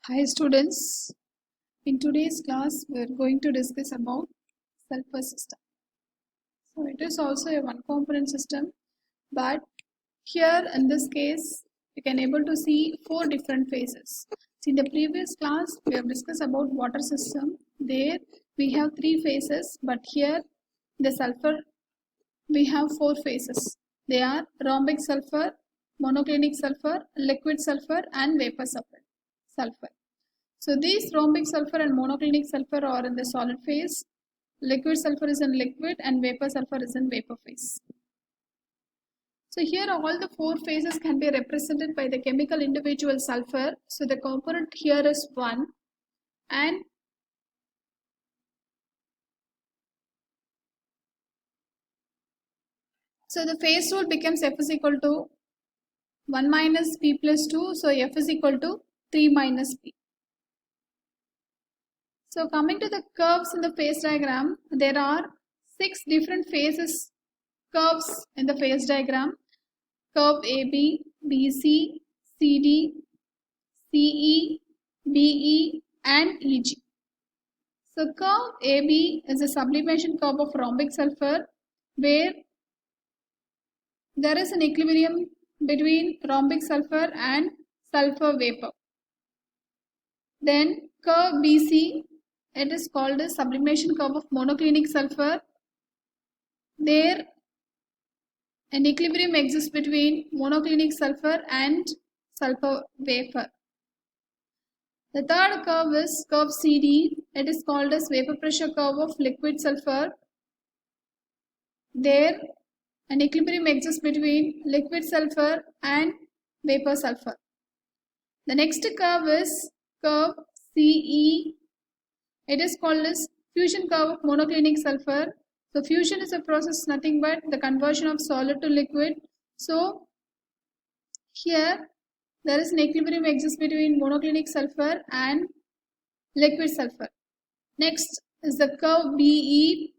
Hi students, in today's class we are going to discuss about sulfur system. So it is also a one component system, but here in this case you can able to see four different phases. So in the previous class we have discussed about water system. There we have three phases, but here the sulfur we have four phases. They are rhombic sulfur, monoclinic sulfur, liquid sulfur and vapor sulfur. So these rhombic sulfur and monoclinic sulfur are in the solid phase, liquid sulfur is in liquid and vapor sulfur is in vapor phase. So here all the four phases can be represented by the chemical individual sulfur. So the component here is 1 and so the phase rule becomes F is equal to 1 minus P plus 2. So F is equal to 3 minus P. So coming to the curves in the phase diagram, there are 6 different phases curves in the phase diagram. Curve AB, BC, CD, CE, BE and EG. So curve AB is a sublimation curve of rhombic sulfur where there is an equilibrium between rhombic sulfur and sulfur vapor. Then curve BC, it is called a sublimation curve of monoclinic sulfur. There an equilibrium exists between monoclinic sulfur and sulfur vapor. The third curve is curve CD. It is called as vapor pressure curve of liquid sulfur. There an equilibrium exists between liquid sulfur and vapor sulfur. The next curve is curve CE. It is called as fusion curve of monoclinic sulfur. So fusion is a process nothing but the conversion of solid to liquid. So here there is an equilibrium exists between monoclinic sulfur and liquid sulfur. Next is the curve BE.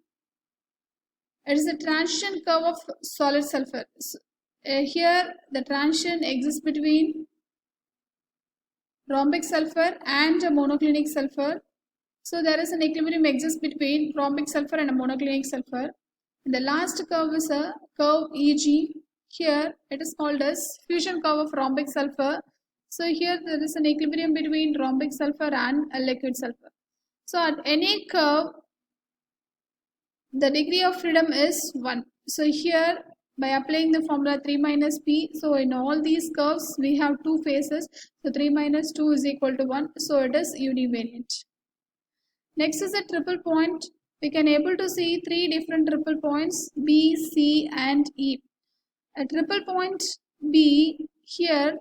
It is a transition curve of solid sulfur. So, here the transition exists between rhombic sulfur and a monoclinic sulfur. So there is an equilibrium exists between rhombic sulfur and a monoclinic sulfur. And the last curve is a curve EG. Here it is called as fusion curve of rhombic sulfur. So here there is an equilibrium between rhombic sulfur and a liquid sulfur. So at any curve, the degree of freedom is 1. So here by applying the formula 3 minus P, so in all these curves we have two phases. So 3 minus 2 is equal to 1. So it is univariant. Next is a triple point. We can able to see three different triple points B, C and E. A triple point B, here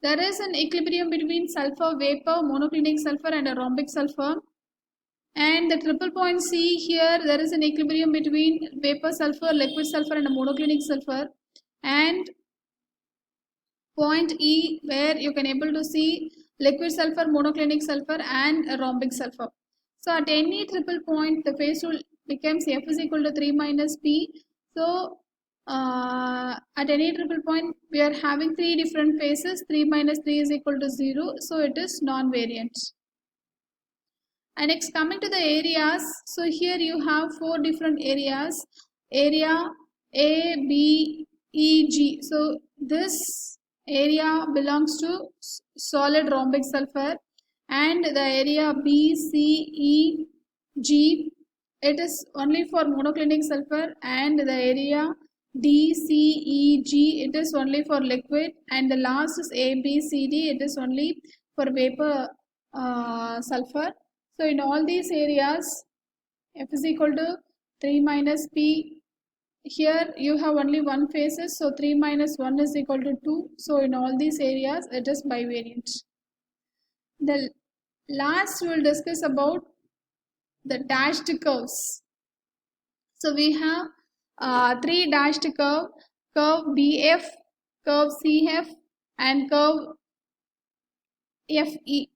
there is an equilibrium between sulfur vapor, monoclinic sulfur and a rhombic sulfur. And the triple point C, here there is an equilibrium between vapor sulfur, liquid sulfur and a monoclinic sulfur. And point E, where you can able to see liquid sulfur, monoclinic sulfur and a rhombic sulfur. So at any triple point, the phase rule becomes F is equal to 3 minus P. So at any triple point, we are having three different phases. 3 minus 3 is equal to 0. So it is non-variant. And next coming to the areas. So here you have four different areas. Area A, B, E, G. So this area belongs to solid rhombic sulfur. And the area B, C, E, G, it is only for monoclinic sulfur. And the area D, C, E, G, it is only for liquid. And the last is A, B, C, D, it is only for vapor sulfur. So in all these areas, F is equal to 3 minus P. Here you have only one phases, so 3 minus 1 is equal to 2. So in all these areas, it is bivariant. The last we will discuss about the dashed curves. So we have three dashed curve BF, curve CF and curve FE.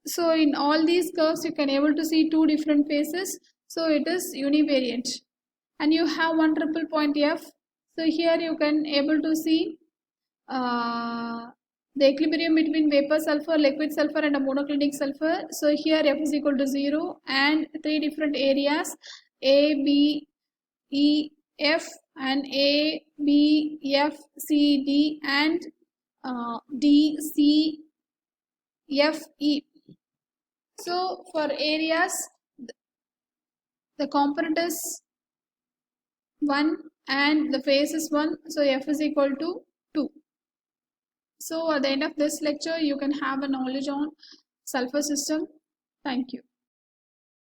So in all these curves you can able to see two different phases. So it is univariant. And you have one triple point F. So here you can able to see the equilibrium between vapor sulfur, liquid sulfur and a monoclinic sulfur. So here F is equal to 0 and 3 different areas A, B, E, F and A, B, F, C, D and D, C, F, E. So for areas, the component is 1 and the phase is 1. So F is equal to 2. So at the end of this lecture, you can have a knowledge on sulfur system. Thank you.